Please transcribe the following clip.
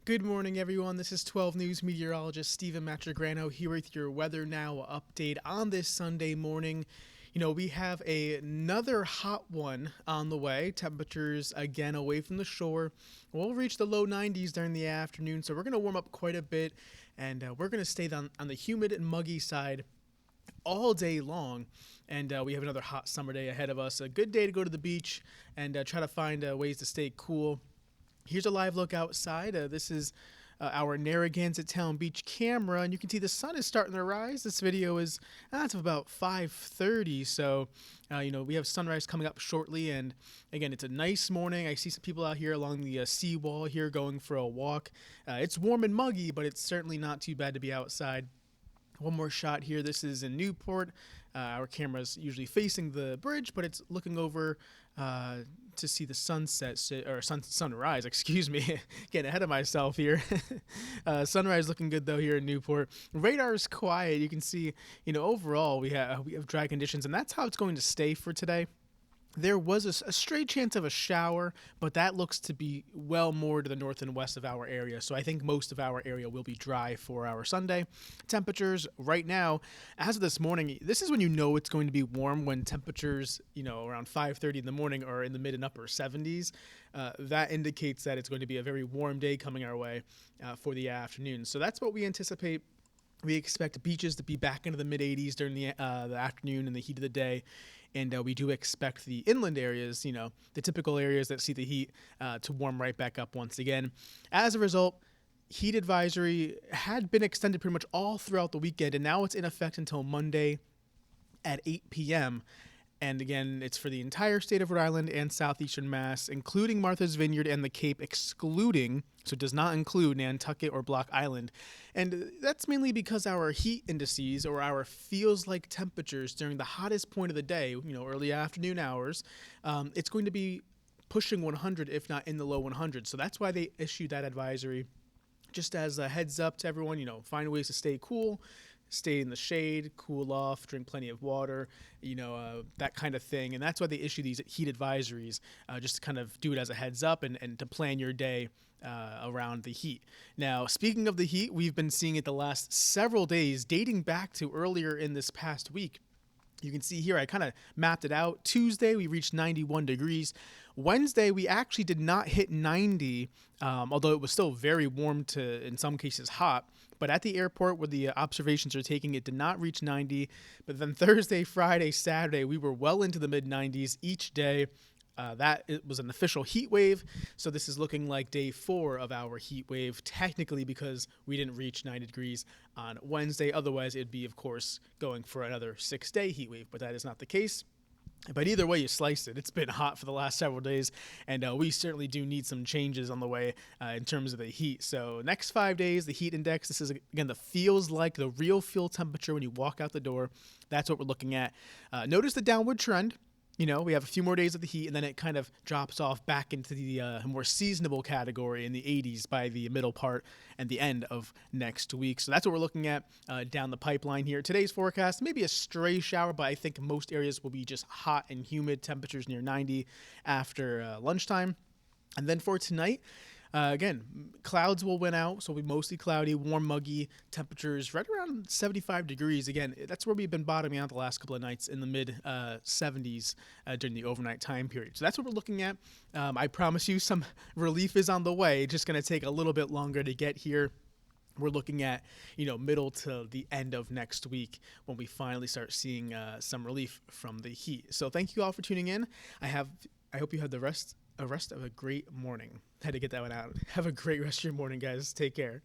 Good morning, everyone. This is 12 News meteorologist Stephen Matrigrano here with your Weather Now update on this Sunday morning. We have another hot one on the way. Temperatures again away from the shore. We'll reach the low 90s during the afternoon, so we're going to warm up quite a bit, and we're going to stay on the humid and muggy side all day long. And we have another hot summer day ahead of us. A good day to go to the beach and try to find ways to stay cool. Here's a live look outside. This is our Narragansett Town Beach camera, and you can see the sun is starting to rise. This video is it's about 5:30, so we have sunrise coming up shortly. And again, it's a nice morning. I see some people out here along the seawall here going for a walk. It's warm and muggy, but it's certainly not too bad to be outside. One more shot here. This is in Newport. Our camera's usually facing the bridge, but it's looking over to see the sunrise, excuse me. Getting ahead of myself here. Sunrise looking good, though, here in Newport. Radar is quiet. You can see, overall we have dry conditions, and that's how it's going to stay for today. There was a stray chance of a shower, but that looks to be well more to the north and west of our area. So I think most of our area will be dry for our Sunday. Temperatures right now, as of this morning, this is when you know it's going to be warm, when temperatures, around 5:30 in the morning are in the mid and upper 70s. That indicates that it's going to be a very warm day coming our way for the afternoon. So that's what we anticipate. We expect beaches to be back into the mid 80s during the afternoon and the heat of the day. And we do expect the inland areas, the typical areas that see the heat, to warm right back up once again. As a result, heat advisory had been extended pretty much all throughout the weekend, and now it's in effect until Monday at 8 p.m. And again, it's for the entire state of Rhode Island and Southeastern Mass, including Martha's Vineyard and the Cape, excluding, so it does not include Nantucket or Block Island. And that's mainly because our heat indices, or our feels-like temperatures during the hottest point of the day, early afternoon hours, it's going to be pushing 100, if not in the low 100s. So that's why they issued that advisory. Just as a heads up to everyone, find ways to stay cool, stay in the shade, cool off, drink plenty of water, that kind of thing. And that's why they issue these heat advisories, just to kind of do it as a heads up and to plan your day around the heat. Now, speaking of the heat, we've been seeing it the last several days, dating back to earlier in this past week. You can see here, I kind of mapped it out. Tuesday, we reached 91 degrees. Wednesday, we actually did not hit 90, although it was still very warm to, in some cases, hot. But at the airport where the observations are taking, it did not reach 90. But then Thursday, Friday, Saturday, we were well into the mid-90s each day. It was an official heat wave, so this is looking like day 4 of our heat wave, technically, because we didn't reach 90 degrees on Wednesday. Otherwise, it'd be, of course, going for another 6-day heat wave, but that is not the case. But either way you slice it, it's been hot for the last several days, and we certainly do need some changes on the way in terms of the heat. So next 5 days, the heat index, this is, again, the feels like the real feel temperature when you walk out the door. That's what we're looking at. Notice the downward trend. We have a few more days of the heat, and then it kind of drops off back into the more seasonable category in the 80s by the middle part and the end of next week. So that's what we're looking at down the pipeline here. Today's forecast, maybe a stray shower, but I think most areas will be just hot and humid, temperatures near 90 after lunchtime. And then for tonight, again, clouds will win out, so it'll be mostly cloudy, warm, muggy, temperatures right around 75 degrees. Again, that's where we've been bottoming out the last couple of nights, in the mid-70s during the overnight time period. So that's what we're looking at. I promise you some relief is on the way. It's just going to take a little bit longer to get here. We're looking at, middle to the end of next week when we finally start seeing some relief from the heat. So thank you all for tuning in. I hope you have the rest of a great morning. Had to get that one out. Have a great rest of your morning, guys. Take care.